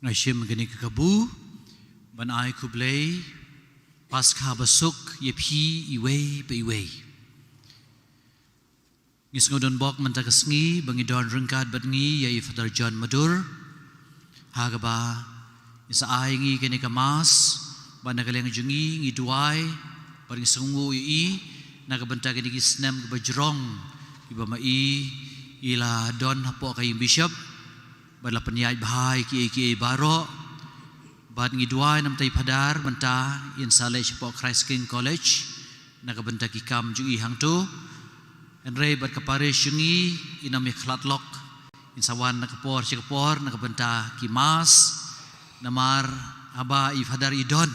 Naishim gani kekabu ban ai kublay paskha basuk yepi iway pe iway ngis ngodon bok mantakasngi bangidon rengkat batngi yai Father John Madur hagaba isa ai ngi kani kamas banakaleng jungi ngi duai paring sungu i nagabanta kani kisnem bajrong iba mai ila don hapo kay bishop badla penyai bahai ki baro bad ngi duai nam tai padar banta in saleh Christ King College nagabenta kikam jungi hang tu enrei bat kapare jungi inami khlat lok insawan nakapor sikapor nagabenta kimas namar aba ifadar idon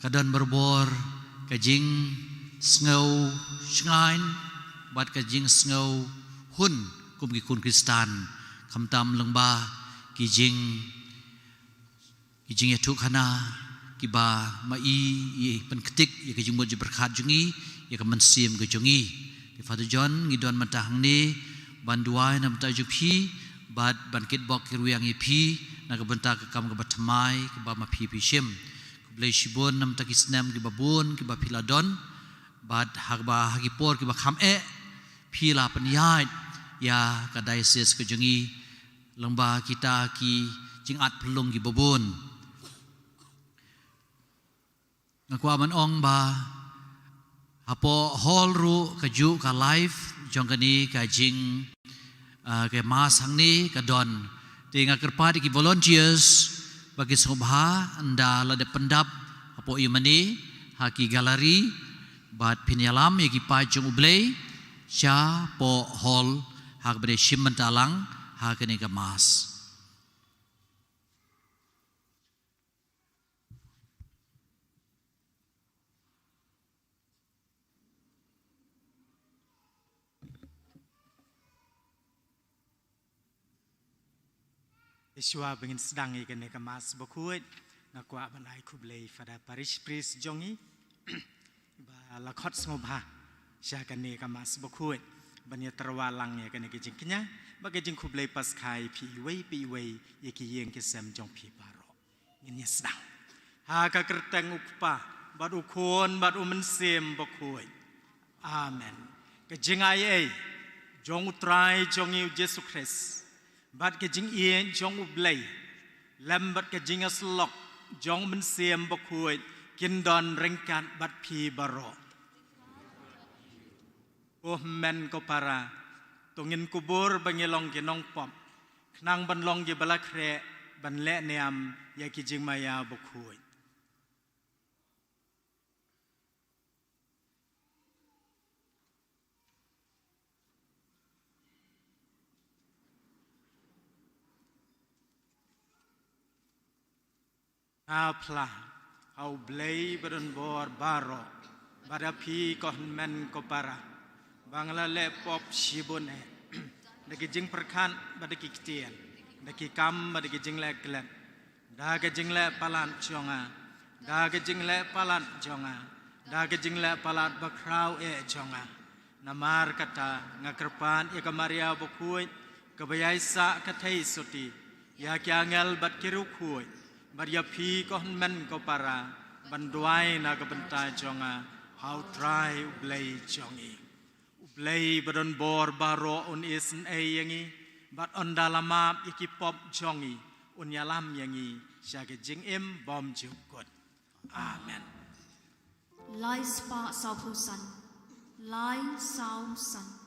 kadon berbor kajing sngau shngain bat kajing sngau hun kum ki kun kristan kamtam lengba kijing etuk hana kiba mai i penketik ya kajing mo berkat jungi ya kemensim ke jungi di Father John ngidon matahang ni banduai nam ta jupi bat bankit bok kiruyang ipi na kabenta ke kam ke batmai ke ba ma pi shim blai shibon nam ta kisnam ke babun ke ba piladon bat hagba hagipor ke ba kham pila penyait ya kadai ses ke jungi lengba kita ki jingat pelung ki babun ngakwa man ong ba apo hall ru kaju ka live jong kani ka jing ke mas hang ni ka don tinga kerpa ki volunteers bagi sobha anda la de pendap apo imani haki galeri bat pinyalam ki pa jong ublei sha po hall hak bere shimman talang hak ni ka mas Iswa bengin sedang ikan eka mas bokut nakwa banai kublei pada parish pris jongi ba lakot smobha syakan eka mas bokut banya terwalang ya kan eka jingknya bagai jing kublei pas kai pi wei yeki yeng kesem jong pi baro ini sedang ha ka kerteng ukpa bad ukon bad umensem bokut amen kejingai jong utrai jongi Yesus Kristus bat ke jing ien jong ublei lam bat ke jing aslok jong men siem bokhuit kin don rengkat bat pi baro oh men ko para tungin kubur bangilong ke nong pom knang ban long ge balakre ban le niam ya ki jing maya bokhuit Apla, au blei beren bor baro, badapi kohn men kopara, bangla le pop shibone, dagi jing perkan badaki kitian, dagi kam badaki jing le glen, dagi jing le palan jonga, dagi jing le palan jonga, dagi jing le palat bakrau jonga, namar kata ngakerpan ika Maria bokui, kebayai sa katai suti, ya kiangel bat kirukui. Maria pi kohn men ko para banduai na kebentai jonga how try ublei jongi ublei badon bor baro un isen yangi bat on dalamap iki pop jongi un yalam yangi syage jing im bom jukut amen lai spa sau pusan lai sau san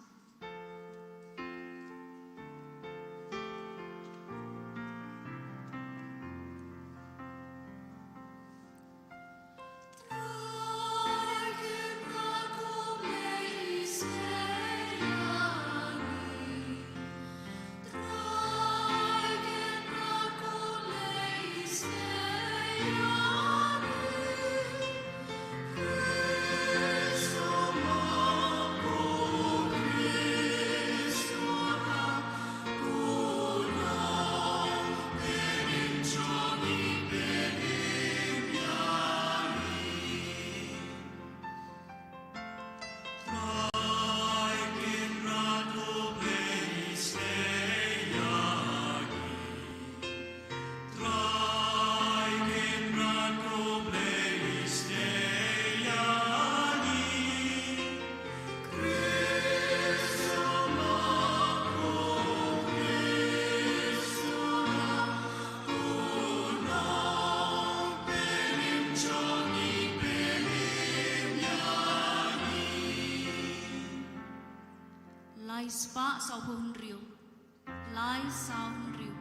lai spa sau hun riu lai sau hun riu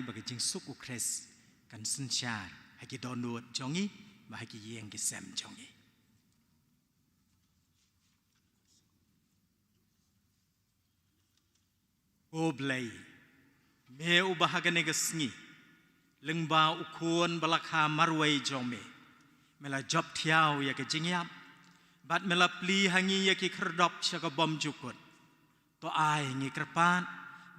bagi jing suku kres kan sensyar haki download jongi ba haki yeng ki sem jongi oblay me ubahagane gasngi lengba ukun balakha marwai jome mela job thiau ya ke jingyap bat mela pli hangi ya ki khrdop shaka bom jukut to ai ngi kerpan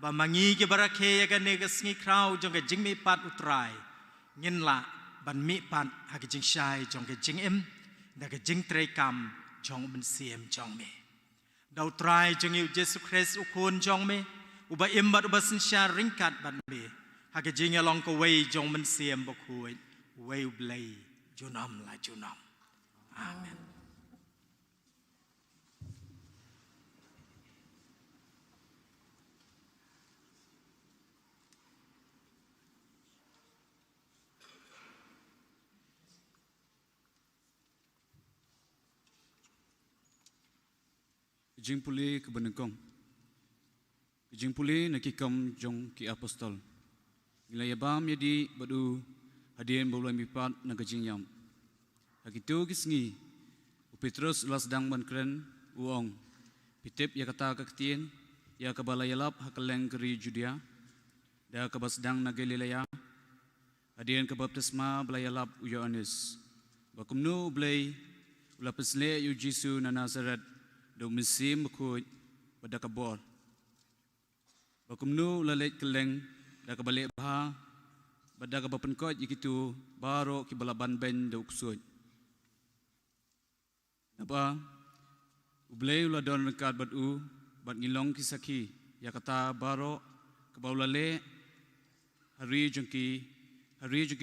ba mangi ke barakhe ya ke ne gasngi krau jong ke jingmi pat utrai ngin la ban mi pat ha ke jing shai jong ke jing em da ke jing tre kam jong ben siem jong me dau trai jong yu jesu christ ukun jong me uba imbat uba sensyar ringkat ban me hake jing along ko wei jong men siem bokui wei blai junam la junam amen Jing puli ke benengkong Jing puli nak kam jong ki apostol Nilai yabam yadi badu hadian bulan mipat na gajing yam. Hakitu kisngi Petrus ulas dang ban kren uong. Pitip ya kata kaktiin ya kabalayalap hakaleng keri Judea. Da kabasdang na Galilea. Hadian kabaptisma balayalap u Yohanes. Bakumnu blay ulapesle yu Jisu na Nazaret do misim bakut pada kabor. Bakumnu lalet keleng da kabalik baha pada kabapenkot ikitu baro ki balaban ben da uksud. Napa ublay ula don rekat batu bat ngilong kisaki ya kata baro kabaulale hari jengki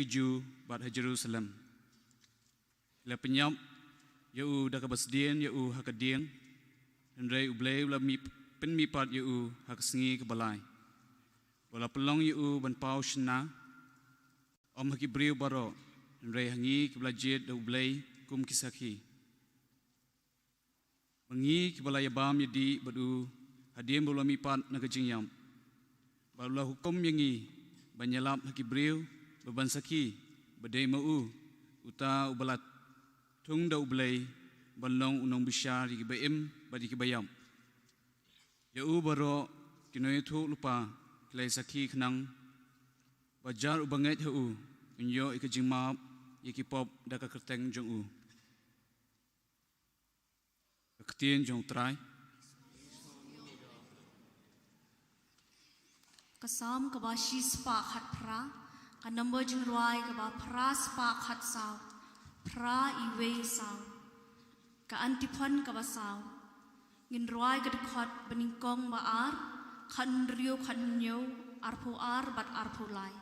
ju bat ha Jerusalem. La penyap yau da kabasdien yau hakadien hendrai ublay ula mi penmipat yau haksengi kebalai. Wala pelong yu ban pau shna om haki briu baro nrai hangi kiblajit da ublay kum kisaki mangi kibala yabam yadi badu hadiem bola mipat na kajingyam bala hukum yangi banyalap haki briu beban saki badai mau uta ubalat tung da ublay balong unong bisyar di kibaim badi kibayam yau baro kinoy thu lupa Klay saki kenang bajar ubanget hu unyo ikajimap ikipop daka kerteng jong u ketien jong trai Kasam kabashi spa khat pra kanamba jing ruai kaba pra spa khat sao pra iwe sao ka antipon kaba sao ngin roi gedekot beningkong baar kan rio kan nyo arpo ar bat arpo lai.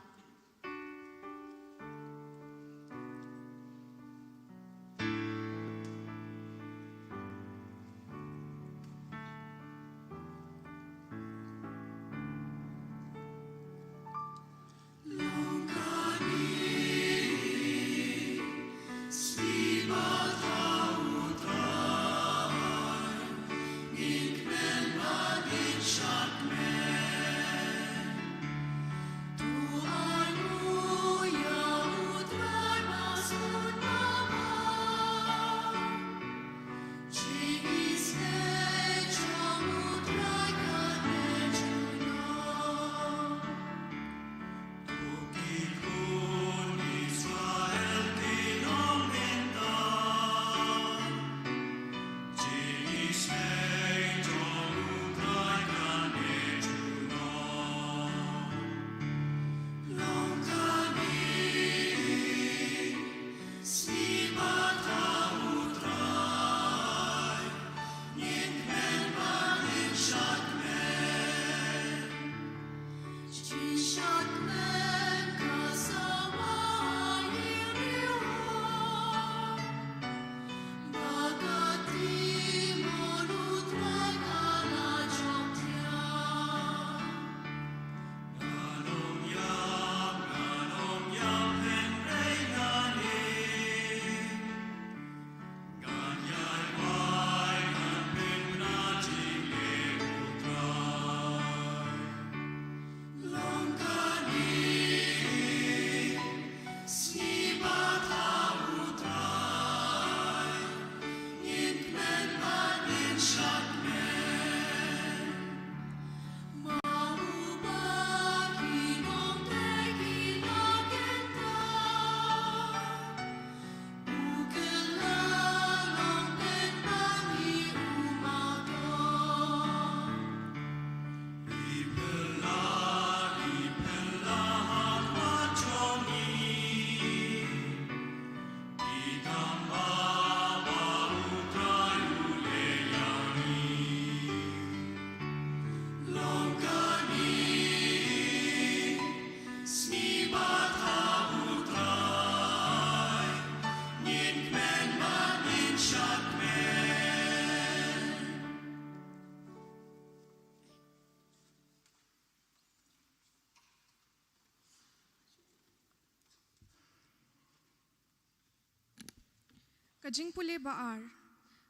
Kajing pule baar,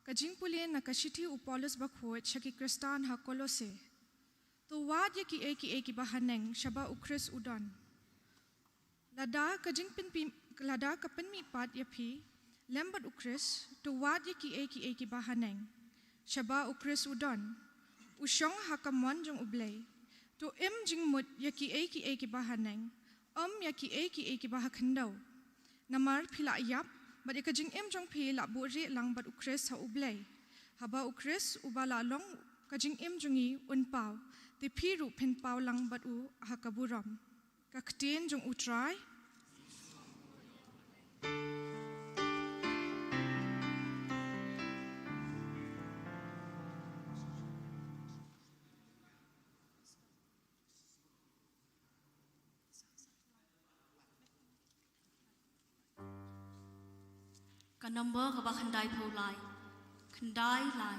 kajing pule na kashiti upolus bakhot shaki kristan ha kolose. To wad ya ki eki bahaneng shaba ukris udon. Lada kapen mi pat ya pi lembat ukris to wad ya ki eki bahaneng shaba ukris udon. Usyong hakamon jong ublay. To im jing mut ya ki eki bahaneng ya ki eki bahakandaw. Namar pila ayap but ikajing im jong pi la buri lang bat ukris ha ublay. Haba ukris ubala long kajing im jongi unpaw. Te piru pen paw lang bat u ha kaburam. Kaktin jong utray. Kanamba kaba khandai po lai. Khandai lai.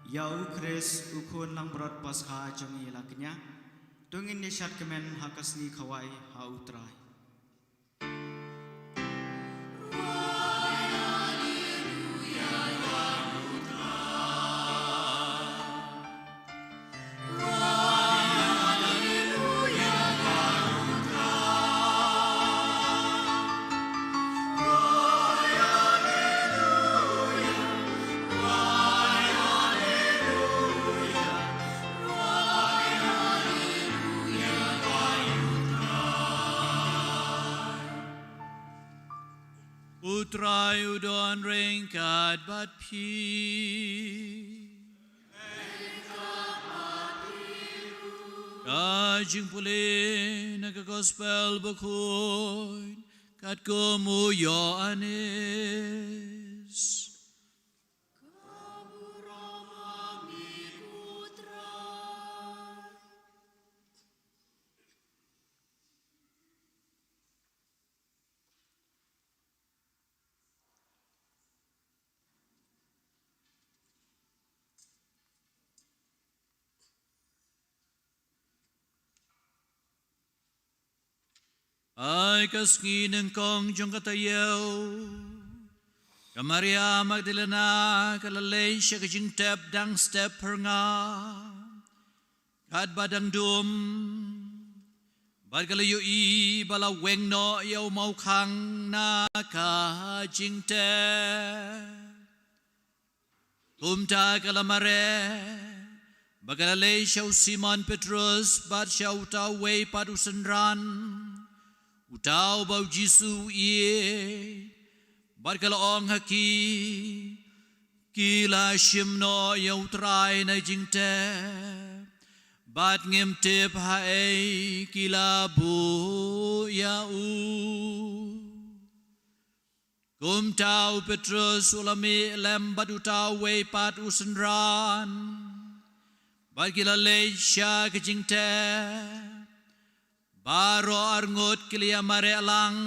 Yau Chris ukun lang berat pasca jongi laknya. Tungin nisyat kemen hakasni kawai ha utrai. Utrai udon ringkat bat pi. Kajing pulih naga gospel bakuin kat komu yo anis. Ay kasngin kong jong katayaw. Kamaria Magdalena kalalay siya kajing tep dang step her nga. Kad badang dum. Bad kalayo i balaweng no yaw mau kang na kajing tep. Kumta kalamare. Bagalalay siya Simon Petrus bad siya utaway padusanran. Utaw bau Jisu iye barkalaong haki kila shimno yaw try na jingte bat ngem tip hae kila bu yau kum tau Petrus ulami lem bat utaw way pat usenran bat kila leisha ke jingte Baro arngot kilia mare alang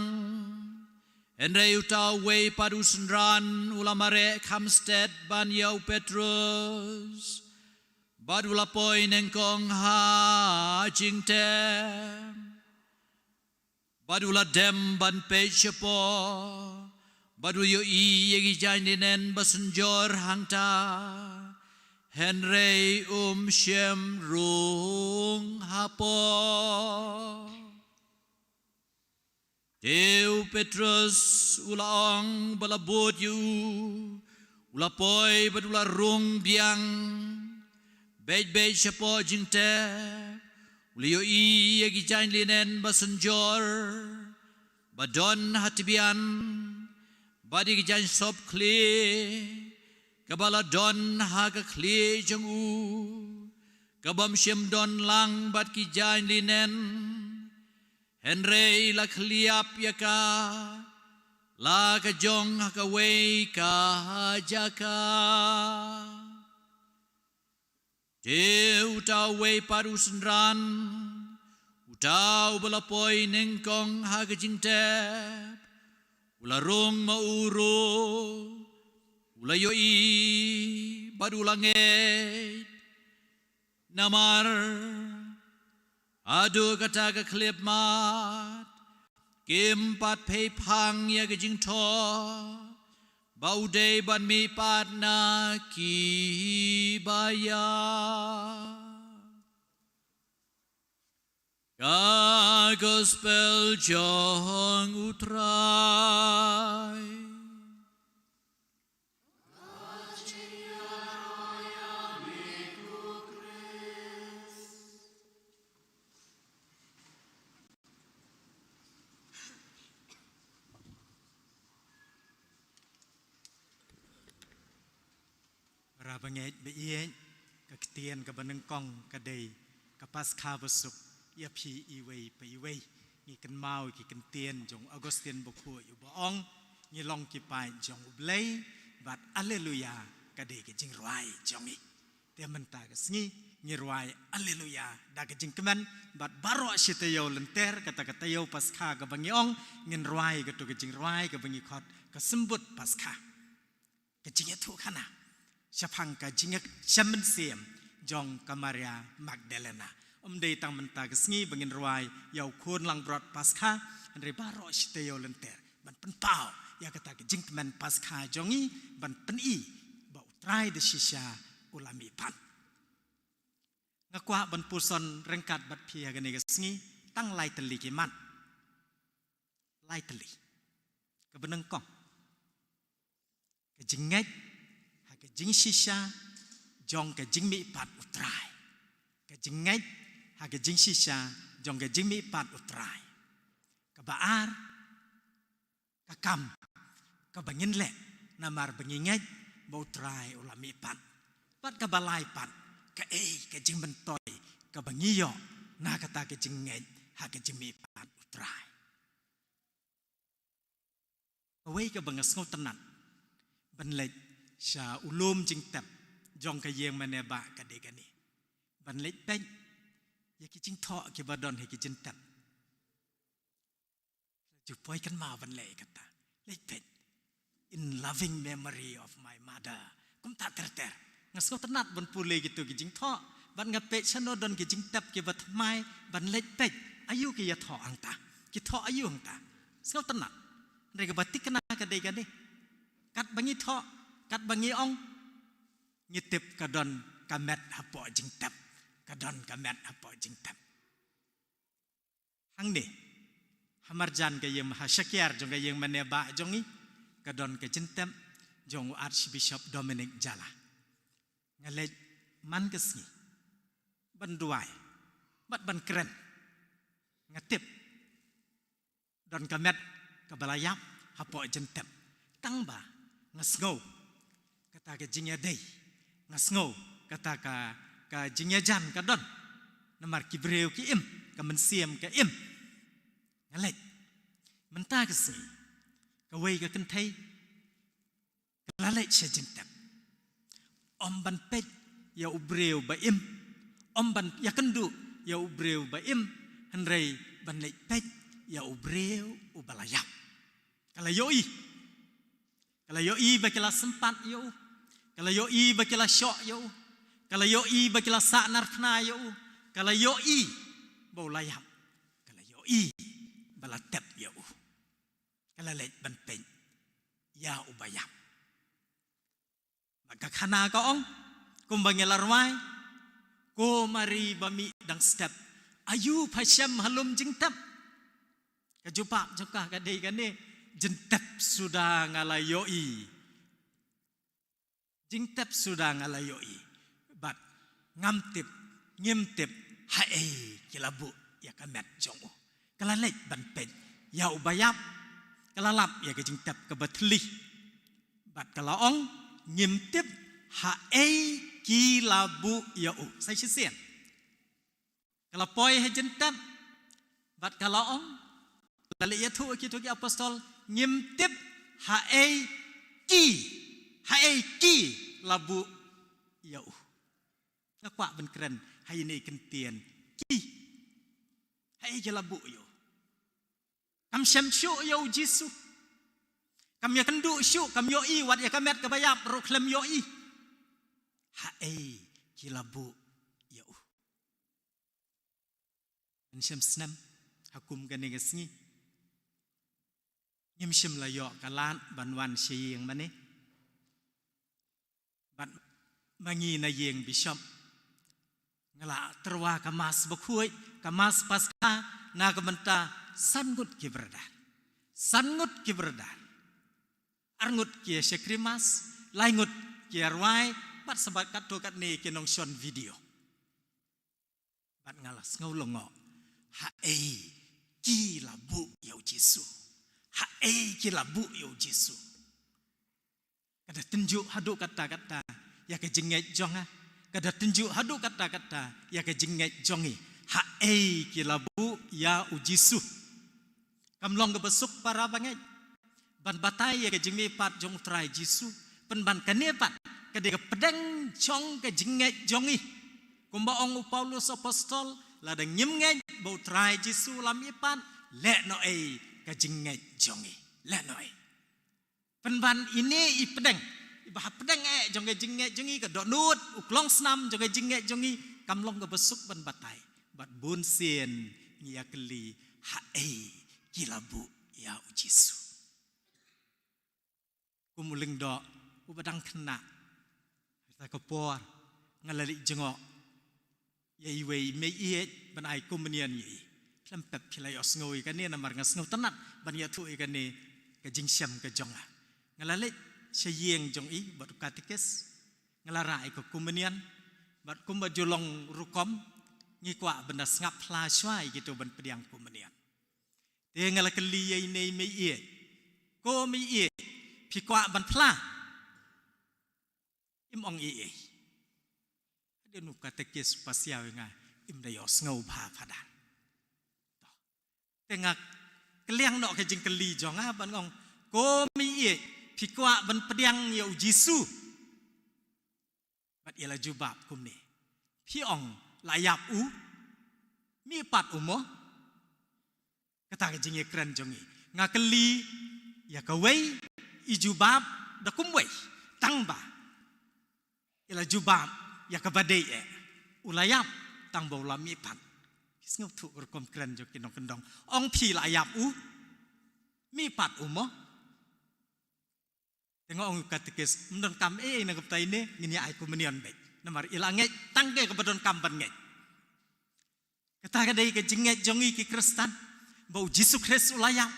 Enre utau way padusenran ulamare Kamsted ban yau Petrus Badula poi nengkong ha jingte Badula dem ban pechepo Badu yo i yegi janinen basenjor hangta Henry shem rung hapo Teu Petrus ulaong balabot yu Ulapoy badula rung biang Bej siapo jingte Uliyo i yagi jain linen basenjor Badon hatibian Badi gijain sop kli Kabala don haga kli jang u Kabam shem don lang bat ki jain linen Henry la kliap yaka La ka jong haka way ka jaka Te utau way parusenran Utau balapoy nengkong haga jingtep Ularong mauro Ulayo i badulangit Namar Adu kata ka klip mat Kimpat pay pang ya gajing to Bauday ban mi pat na kibaya Ka gospel jong utray Rabangit beiyet kaktian kabanengkong kadai kapas kabusuk ya pi iwei pe iwei ni kan mau ki kan tien jong Agustin bokhu yu boong ni long ki pai jong ublei bat haleluya kadai ke jing ruai jongi te menta ke sngi ni ruai haleluya da ke jing keman bat baro sitayo lenter kata yo paskha ka bangiong ngin ruai ke to ke jing ruai ke bangi khot ke sembut paskha ke jing tu kana Syapang ka jingak syamen siam jong ka Maria Magdalena. Day tang menta kesngi bangin ruai yau kun lang brot paskha andre baro shteyo lenter ban penpau ya kata ke jing men paskha jongi ban peni bau trai de shisha ulami pan. Ngakwa ban puson rengkat bat pia gane kesngi tang lai teli kiman. Lai teli. Kebeneng kong. Ke jingek ha ke jing shisha jong ke jing mi pat utrai. Ke jingek ha ke jing shisha jong ke jing mi pat utrai. Ke baar ke kam ke bangin le namar bangingek bau utrai ulami pat. Pat ke balai pat ke ke jing bentoy ke bangiyo na kata ke jingek ha ke jing mi pat utrai. Away ke bangas ngau tenan ban lej sha ulum jing tap jong ke yeng maneba ka de gani ban lej pej ya ki jing tho ke badon he ki jin tap ju poi kan ma ban le kata lej pej in loving memory of my mother kum ta ter ngas ngau tenat ban pule gitu ki jing tho ban ngape chano don ki jing tap ke bat mai ban lej pej ayu ki ya tho angta ki tho ayu angta ngau tenat mereka batik kena kadai kadai kat bangi tho kat bangi ong nyitip kadon kamet hapo jing tap kadon kamet hapo jing tap hang de hamarjan ke yem hasyakiar jong ke yem maneba jongi kadon ke jing tap jong Archbishop Dominic Jala ngale man kesni ban duai bat ban keren ngatip don kamet kabalayap hapo jentep tangba ngasngau kata ke jingya day ngasngau kata ka jingya jan kadon namar kibreu ki im ka mensiam ka im ngalek menta kesi ka wei ka kentai lalek se jentep om ban pej ya ubreu ba im om ban ya kendu ya ubreu ba im henrei ban lek pej ya ubreu ubalayap. Kalau yoi bakilah sempat yo, kalau yoi bakilah syok yo, kalau yoi bakilah saknar pna yo, kalau yoi bau layap, kalau yoi balatep yo, kalau lej banpen ya ubayap. Maka kana kaong kumbangilar mai, ko mari bami dang step, ayu pasyam halum jingtap, kajupak jokah kadai kane. Jentep sudah ngalayoi jingtep sudah ngalayoi bat ngamtip ngimtip hae kilabu ya kamet jongo kalalek ban pen ya ubayap kalalap ya ke jingtep ke batlih bat kalaong ngimtip hae kilabu ya u sai sisian kalapoi he jentep bat kalaong lalek ya tu ki apostol ngimtip hae ki labu yau ngakwa ben keren hai ni kentien ki hae je labu yo kam syam syu yo jisu kam ya kendu syu kam yo i wat ya kamet ka bayap ro klem yo i hae ki labu yau en syam snam hakum kan ni gesngi Yimshim layo kalan banwan siyeng mani ban mangi na yeng bishop ngala terwa kamas bakhuy kamas paska na kamenta sangut kiberdan arngut ki sekrimas laingut ki arwai bat sabat katto kat ne kinong shon video bat ngalas ngaulongo hae ki labu yau jisu hae kilabu yo Jesu. Kada tunjuk hadu kata-kata ya ke jenget jonga. Kada tunjuk hadu kata-kata ya ke jenget jongi. Hae kilabu ya u Jesu. Kamlong ke besuk para banget. Ban batai ya ke jengme pat jong trai Jesu. Pen ban kanepat kada ke pedang jong ke jenget jongi. Kumbaong Paulus apostol lada nyemnget bau trai Jesu lamipan le no ka jinget jongi le noi penban ini ipedeng ibah pedang jong ke jinget jongi ke dok nut uklong senam jong ke jinget jongi kamlong ke besuk ban batai bat bun sien ngia keli kilabu ya ujisu kumuling dok ubadang kena ta kapor ngalali jengok yai wei me iet ban ai kumenian yi klempep pilayos ngoi kan ni namar ngasngau tenat ban ya tu kan ni ke jingsyam ke jonga ngalali seyeng jong i bat katikes ngalarai ke kumenian bat kumba julong rukom ngikwa benda ngap pla syai gitu ban pediang kumenian te ngalakeli yai nei me iet ko me iet pikwa ban pla im ong i dia nu katekis pasiaw nga im dayos ngau ba padan tengak keliang nok ke jing keli jonga ban ngong ko mi e pikwa ban pediang ya ujisu bat ila jubab kumni pi ong layap u mi pat umo kata ke jing e kren jongi nga keli ya kawei i jubab da kumwei tangba ila jubab ya kabadai ulayap tang bola mi pan kisngau tu urkom kren jo kinong kendong ong pi layap u mi pat umo tengok ong katekis mendon kam na kaptai ne ngini ai kumenian be namar ilange tangke kabadon kamban nge kata kadai ke jinget jongi ki Kristen bau Yesus Kristus ulayap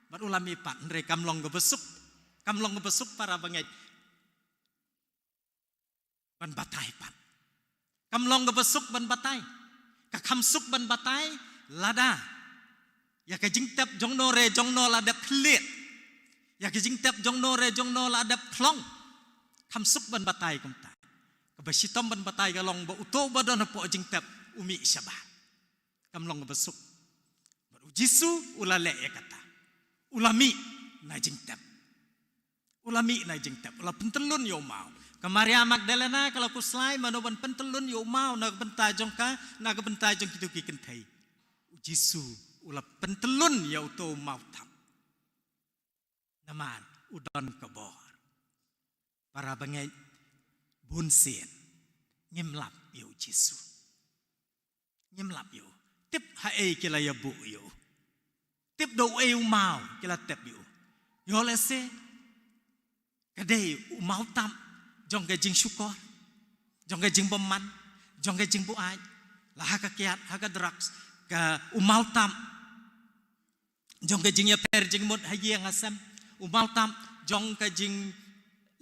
bar ulami pat ndre kamlong gebesuk para banget ban batai pan kamlong gebesuk ban batai kakamsuk ban batai lada ya ke jingtep jongno re jongno ladap klit ya ke jingtep jongno re jongno ladap klong kamsuk ban batai kumta kabasitom ban batai galong ba uto badon po jingtep umi syaba kamlong gebesuk baru jisu ulale ya kata ulami na jingtep ula pentelun yo mau Kamaria Magdalena kalau ku slai manoban pentelun yo mau na bentai jongka na bentai jong kitu ki kentai Jisu ula pentelun yo to mau tam naman udon kabor para bangai bunsin ngimlap yo Jisu ngimlap yo tip hae kila ya bu yo tip do e mau kila tep yo lese kadai mau tam jong ke jing syukur jong ke jing beman jong ke jing buai lah ka kiat ha ka drugs ka umau tam jong ke jing ya per jing mut ha ye ngasam umau tam jong ke jing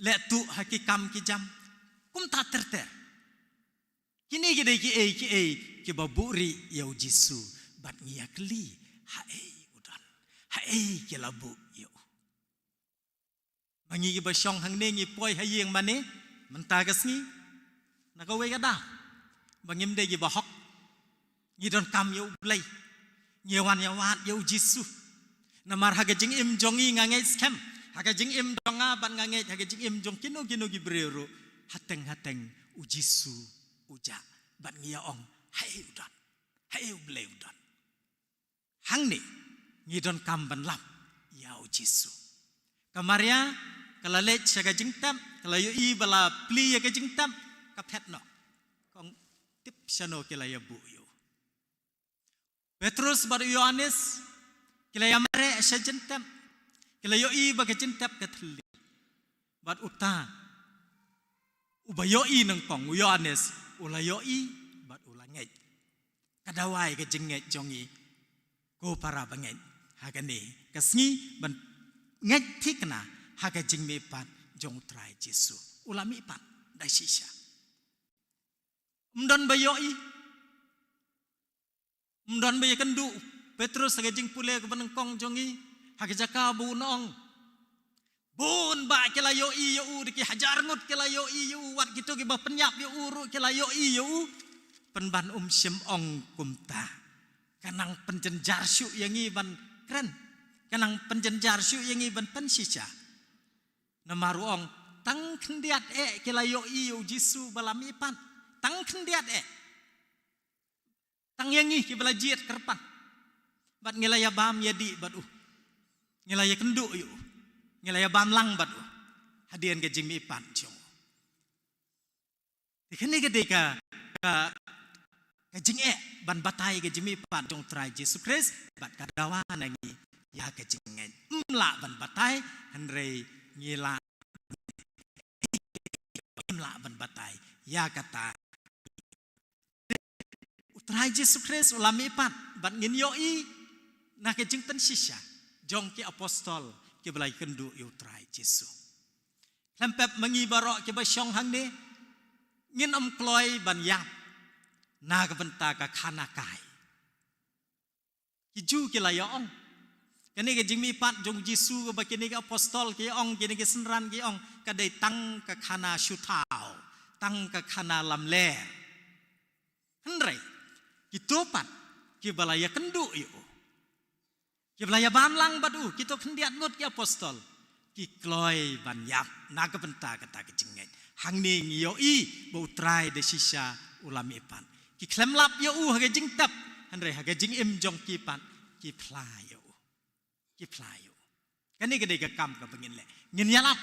le tu hakikam ki jam kum ta terter kini ki baburi ya Jisu bat ngia kli ha udan ha ki labu yo mangi ba syong hang ne ngi poi ha yeng mane menta gasngi nagawe kada bangim de gi ba hok ngi don kam yo blai nyewan ya wat yo Jisu namar ha jing im jongi ngangai scam ha jing im donga ban ngangai ha jing im jong kino gi brero hateng u Jisu uja ban ngi ya ong hai udan hai blai udan hang ne ngi don kam ban lam ya Jisu Kamaria kalau lech saga jingtam kalau yo I bala pli ya ke jingtam kapet no kong tip sano kila ya bu yo Petrus baru Yohanes kila ya mare sa jingtam kila yo I baga jingtam katli bat uta ubayo I nang kong Yohanes ula yo I bat ulangai kadawai ke jinget jongi ko para banget hagane kasngi ban ngai tikna haga jing me pat jong trai Jisu ulami pat dai sisha mdon bayoi mdon bay kendu Petrus haga jing pule ke benengkong jongi haga jaka bu nong bun ba kila yo I yo diki hajar ngut kila yo I yo wat gitu ki ba penyap yo uru kila yo I yo penban sim ong kumta kanang penjenjar syu yang ban keren kanang penjenjar syu yang ban pensisha namaruong tang kendiat kila yo I yo Jisu balami pan tang kendiat tang yangi ki bala jiet kerpan bat ngilaya bam yadi bat ngilaya kendu yo ngilaya bam lang bat hadian ke jing mi pan jong dikene ke deka ke jing ban batai ke jing mi pan jong trai Jesus Christ bat kadawa nangi ya ke jing ngai la ban batai hanrei ngila la ban batai ya kata utrai Jesus Christ ulami pan ban ngin yoi na ke jing tan shisha jong ki apostol ki belai kendu yu trai Jesus lempep mengi barok ki ba syong hang ni ngin kloi ban yap na ka benta ka khana kai ki ju ki la yong kani ke jing mi pat jong Jesus ka ba kini ka apostol ki ong kini ke senran ki ong ka dai tang ka khana shutao tang ka khana lamle henrei ki topat ki balaya kendu yu ki balaya banlang badu ki to kendiat ngut ki apostol ki kloi ban yap na ka benta kata ke jing hang ni ngiyo i bo trai de shisha ulami pan ki klem lap yo u ha ke jing tap hanrei ha ke jing im jong ki pan ki pla yo kani ke de ka kam ka bengin le ngin yalap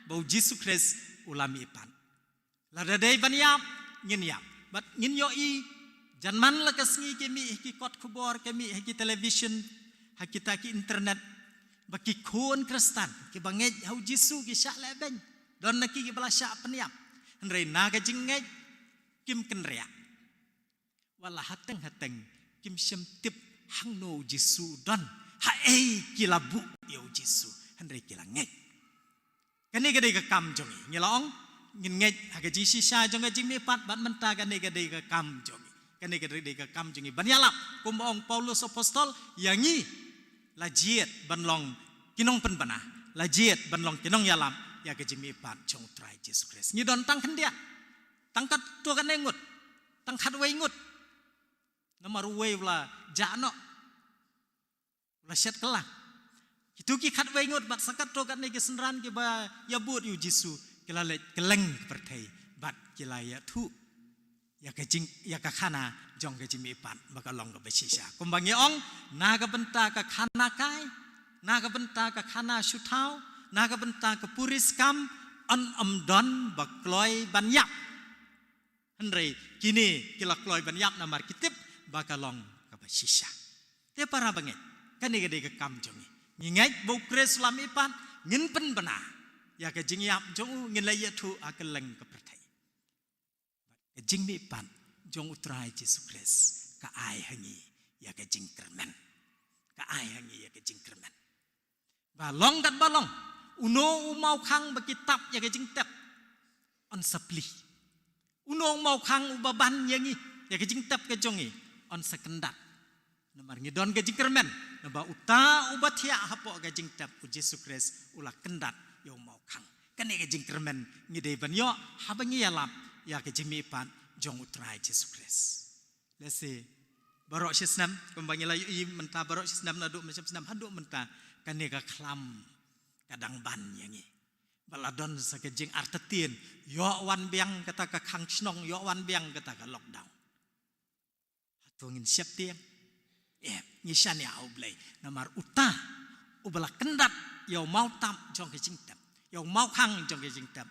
bo Jesus Christ ulami pan la da dei ban yap ngin yap bat ngin yo i janman la ka sngi ke mi ki kot khubor ke mi ki television ha kita ki internet baki kon Kristen ki banget hau Jesus ki syak lebeng don naki ki bala syak peniap henrei naga jingai kim kenria wala hateng kim syem tip hang no Jesus don ha ki labu yo Jesus henrei ki la ngai kani gade ka kam jongi ngilong ngin ngai ha ga ji sisa jong ga jing me pat bat menta kani gade ka kam jongi kani gade ka kam jongi ban yalap kumbong Paulus apostol yangi lajiet banlong kinong penbana lajiet banlong kinong yalam ya ke jing mi pat jong trai Jesus Christ ni don tang kendia tangkat tu kan engut tangkat we ngut nomor we wala jano wala set kelang itu ki khat we ngut bat sakat tu kan ne ke senran ke ba ya but yu jisu kila le keleng pertai bat kila ya thu ya ke jing ya ka khana jong ke jing mi pat baka long ke besisa kumbang ong na ka benta ka khana kai na ka benta ka khana shutau na ka benta ka puris kam an don bakloi banyak henrei kini kila kloi banyak na mar kitip bakalong ka basisa te para banget kani gade ka kam jongi ngingai bo kres lam ipan ngin pen bana ya ka jing yap jong ngin la yatu akeleng ka pertai ka jing mi pan jong utrai Jesus Christ ka ai hangi ya ka jing kermen ka ai hangi ya ka jing kermen balong kat balong uno mau khang bakitap ya ke jing tep on sapli uno mau khang ubaban yangi ya ke jing tep ke jongi on sekendat namar ngidon ke jing kermen naba uta ubatia hapo ke jing tep u Jesus Christ ula kendat yo mau khang kane ke jing kermen ngide ban yo habangi yalap ya ke jing mi pan jong utrai Jesus Christ let's see barok sisnam kembang la yu menta barok sisnam na du macam senam haduk menta kane ka klam kadang ban yangi baladon sakejing artetien yo wan biang kata ka khang snong yo wan biang kata ka lockdown hatungin siap tiang ngisan ya oblay namar uta ubala kendat yo mau tam jong ke jing tap yo mau khang jong ke jing tap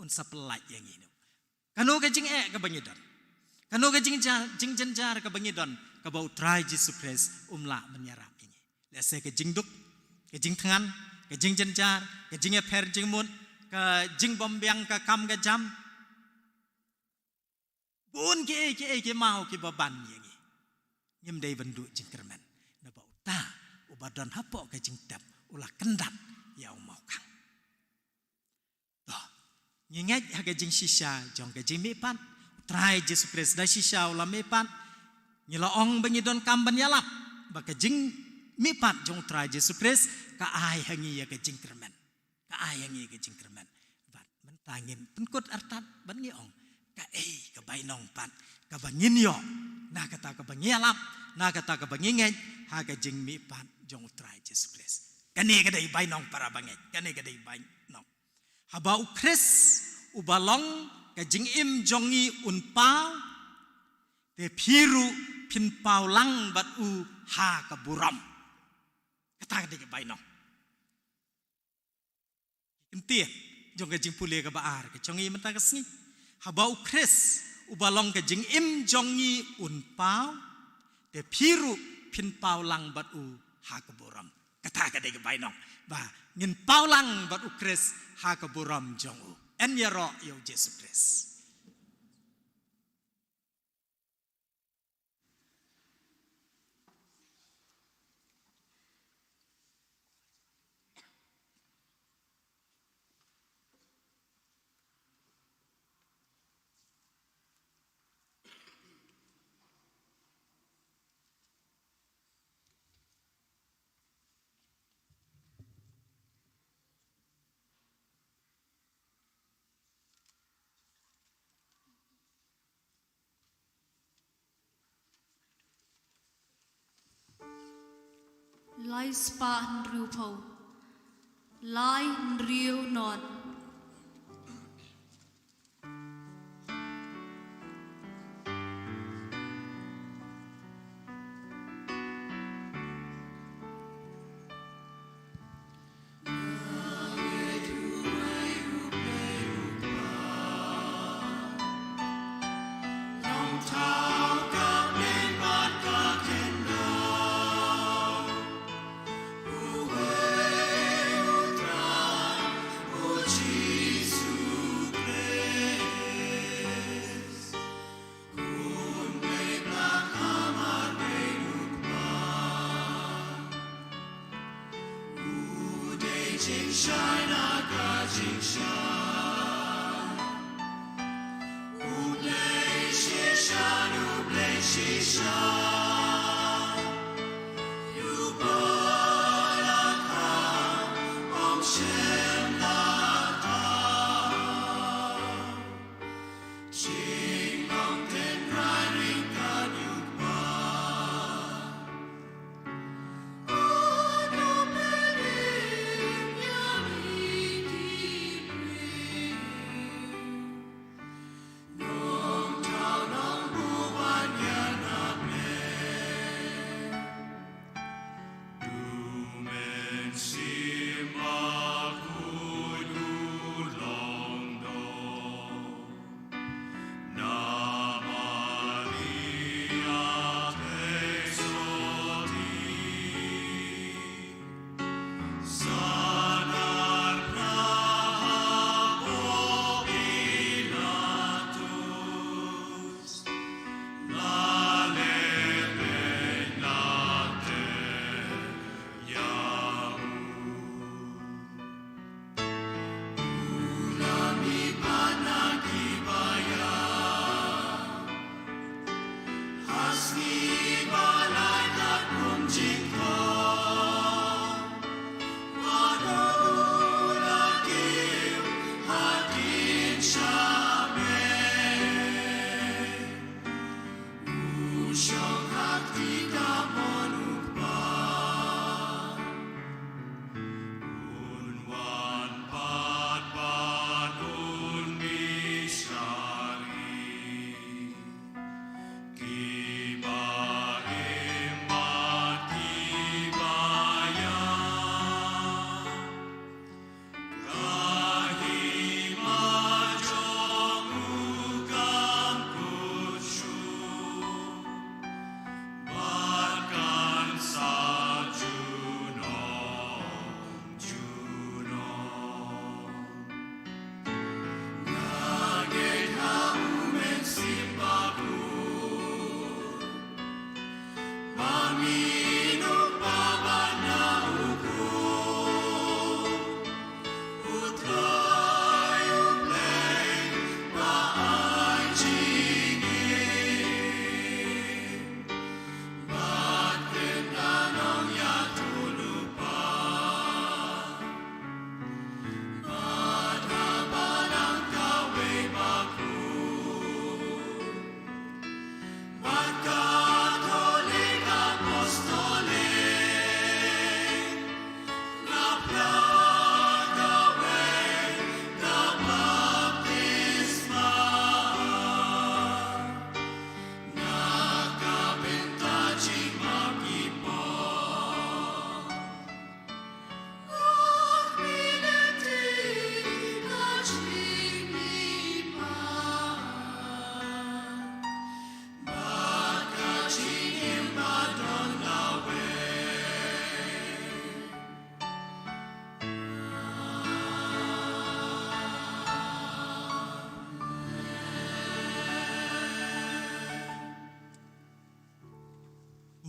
un sapelai yangi no kanu ke jing ka bangidon kanu ke jing jenjar ka bangidon ka bau try Jesus Christ umla menyarap ini lese ke jing duk ke jing tangan ke jing jenjar ke jing per jing mun ke jing bombyang ke kam ke jam bun ke mau ke baban yangi nyem dai bendu jing kerman na bau ta ubadon hapo ke jing tap ulah kendat ya mau kang nyingat haga jing sisa jong ke jing mipan try Jesus Christ da sisa ulah mipan nyilaong bengidon kamban yalap baka jing mipan jong try Jesus Christ ka ai hangi ya ke jing kerman ka ai hangi ke jing kerman bat mentangin penkut artat ban ngiong ka ka bainong pan ka bangin yo na kata ka bangialap na kata ka banginget haga jing mipan jong try Jesus Christ kani ka dai bainong para banget kani ka dai bainong habau Chris ubalong ka jing im jongi unpau te piru pin paulang bat u ha ka buram kata ka dai bainong kentie jong ke jing pule ke baar ke jongi mentang ke sengi habau kris ubalong ke jing im jongi un pau de piru pin pau lang bat u ha ke buram kata ke de ke bainong ba ngin pau lang bat u kris ha ke buram jong u en ya ro yo Yesus Kris Lai spa nriu po. Lai nriu non.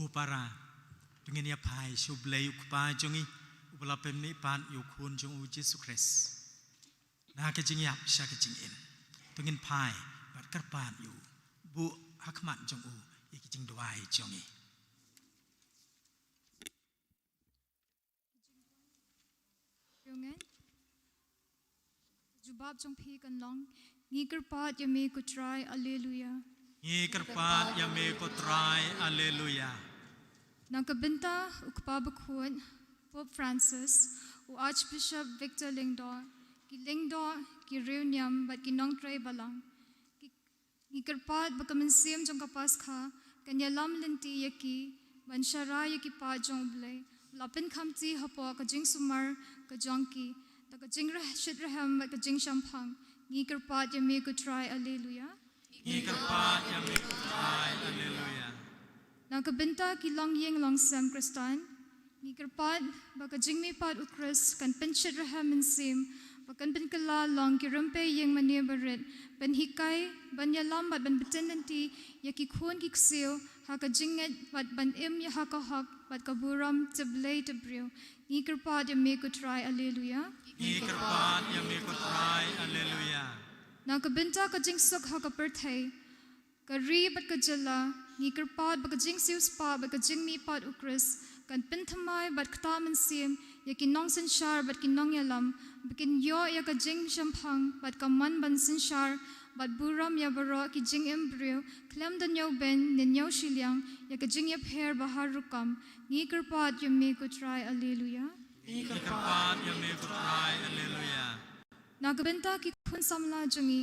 para dengan ya pai sublay ukpa jongi ubala pemni pan yukun jong u Yesus Kristus na ke jing yap sha ke jing in dengan pai bat karpan yu bu hakmat jong u ke jing dwai jongi Yungen Jubab jong phi kan long ngi kerpat ya me ku try alleluia ngi karpat ya me ko try alleluia nang kabinta ukpa bakhun Pope Francis u Archbishop Victor Lingdor ki reuniam bat ki nong tray balang ngi kerpat bakamansim jong kapas kha kanya lam linti yaki manshara yaki pa jong blay lapin khamti hapo ka jing sumar ka jongki ta ka jing ra shit raham ka jing shampang ngi kerpat ya me ku try alleluia ngi karpat ya me ko try alleluia nang kabinta ki long yeng long sam kristan ngi kerpat ba ka jing me pat ukris kan pen shit raham in sim ba kan pen kala long ki rumpe yeng mane barit ban hikai ban ya lam bat ban betenanti yaki khon ki kseo ha ka jinget bat ban im ya ha ka hak bat ka buram teblay tebriu ngi kerpat ya me ku try alleluia ngi karpat ya me ko try alleluia nang kabinta ka jing sok ha ka perthai ka ri bat ka jala ngi kerpat ba ka jing siu spa ba ka jing mi pat ukris kan penthamai bat khta man sim ya ki nong sin shar bat ki nong yalam bikin yo ya ka jing shampang bat ka man ban sin shar bat buram ya baro ki jing embryo klem dan yo ben nin yo shiliang ya ka jing ya pher bahar rukam ngi kerpat ya me ku try alleluia ngi karpat ya me ko try alleluia na kabinta ki khun samla jungi